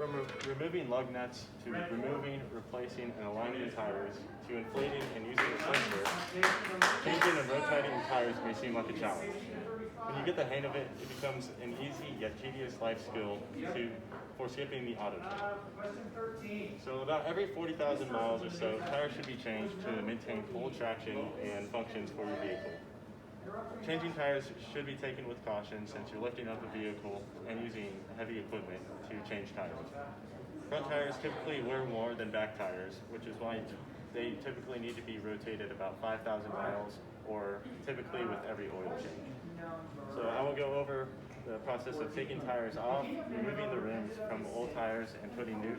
From removing lug nuts to removing, replacing, and aligning the tires to inflating and using a sensor, changing and rotating tires may seem like a challenge. When you get the hang of it, it becomes an easy yet tedious life skill for skipping the auto check. So about every 40,000 miles or so, tires should be changed to maintain full traction and functions for your vehicle. Changing tires should be taken with caution since you're lifting up a vehicle and using heavy equipment to change tires. Front tires typically wear more than back tires, which is why they typically need to be rotated about 5,000 miles or typically with every oil change. So I will go over the process of taking tires off, removing the rims from old tires and putting new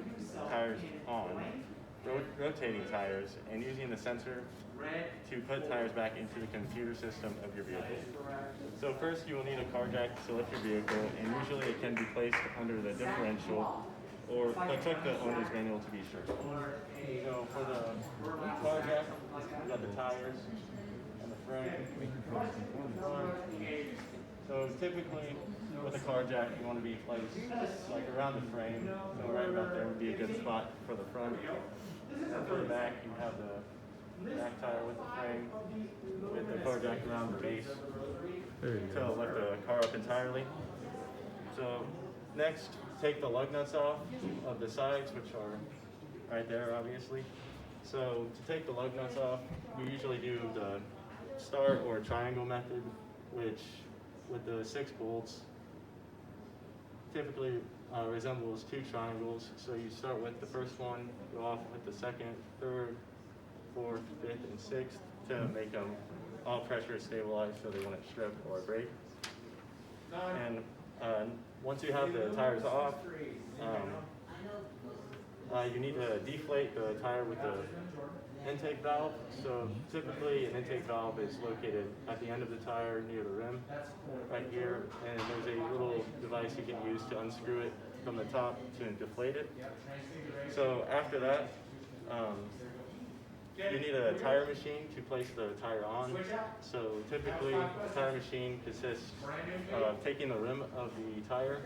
tires on, rotating tires, and using the sensor to put tires back into the computer system of your vehicle. So first you will need a car jack to lift your vehicle, and usually it can be placed under the differential, but check the owner's manual to be sure. So for the car jack, we got the tires and the frame. So typically with a car jack you want to be placed like around the frame, so right about there would be a good spot for the front. And for the back you have the back tire with the frame, with the car jack around the base to lift the car up entirely. So next, take the lug nuts off of the sides, which are right there obviously. So to take the lug nuts off, we usually do the star or triangle method, which with the 6 bolts typically resembles 2 triangles. So you start with the first one, go off with the second, third, 4th, 5th, and 6th to make them all pressure stabilized so they won't strip or break. And once you have the tires off, you need to deflate the tire with the intake valve. So typically an intake valve is located at the end of the tire near the rim, right here, and there's a little device you can use to unscrew it from the top to deflate it. So after that, you need a tire machine to place the tire on. So typically a tire machine consists of taking the rim of the tire,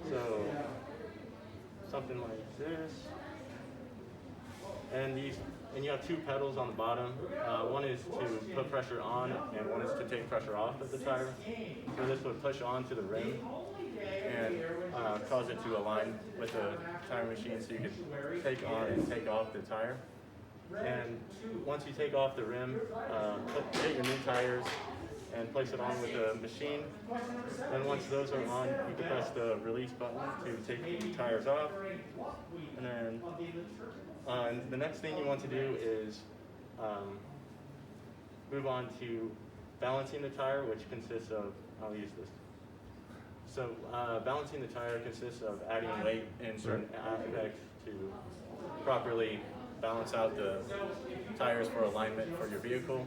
so something like this, and you have 2 pedals on the bottom. One is to put pressure on and one is to take pressure off of the tire. So this would push onto the rim and cause it to align with the tire machine so you can take on and take off the tire. And once you take off the rim, get your new tires and place it on with the machine. Then once those are on, you can press the release button to take the tires off. And then the next thing you want to do is move on to balancing the tire, which consists of, I'll use this. So balancing the tire consists of adding weight in certain aspects to properly balance out the tires for alignment for your vehicle.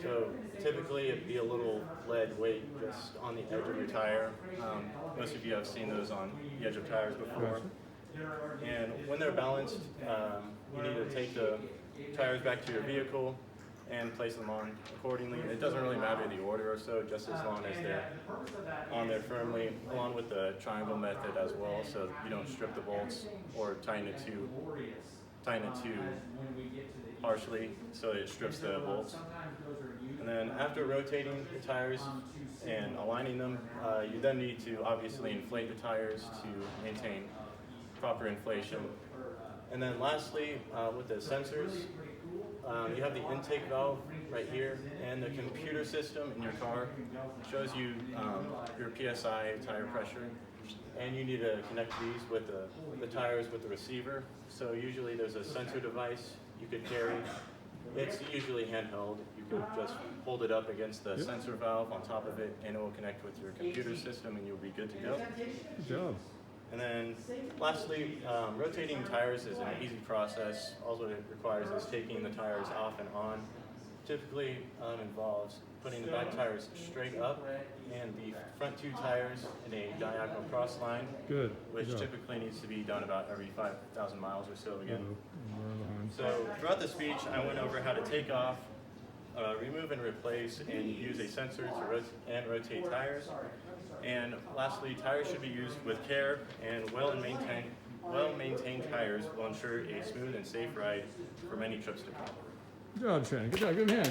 So typically it'd be a little lead weight just on the edge of your tire. Most of you have seen those on the edge of tires before. And when they're balanced, you need to take the tires back to your vehicle and place them on accordingly. It doesn't really matter the order or so, just as long as they're on there firmly, along with the triangle method as well, so you don't strip the bolts or tighten it too harshly so it strips the bolts. And then after rotating the tires and aligning them, you then need to obviously inflate the tires to maintain proper inflation. And then lastly, with the sensors, you have the intake valve right here, and the computer system in your car shows you your PSI tire pressure, and you need to connect these with the tires with the receiver. So usually there's a sensor device you could carry. It's usually handheld. You can just hold it up against the sensor valve on top of it, and it will connect with your computer system, and you'll be good to go. Good job. And then lastly, rotating tires is an easy process. All it requires is taking the tires off and on. Typically involves putting the back tires straight up and the front 2 tires in a diagonal cross line, which typically needs to be done about every 5,000 miles or so again. So throughout the speech, I went over how to take off, remove and replace, and use a sensor to rotate tires. And lastly, tires should be used with care, and well-maintained tires will ensure a smooth and safe ride for many trips to come. Good job, Trenton. Good job. Give him a hand.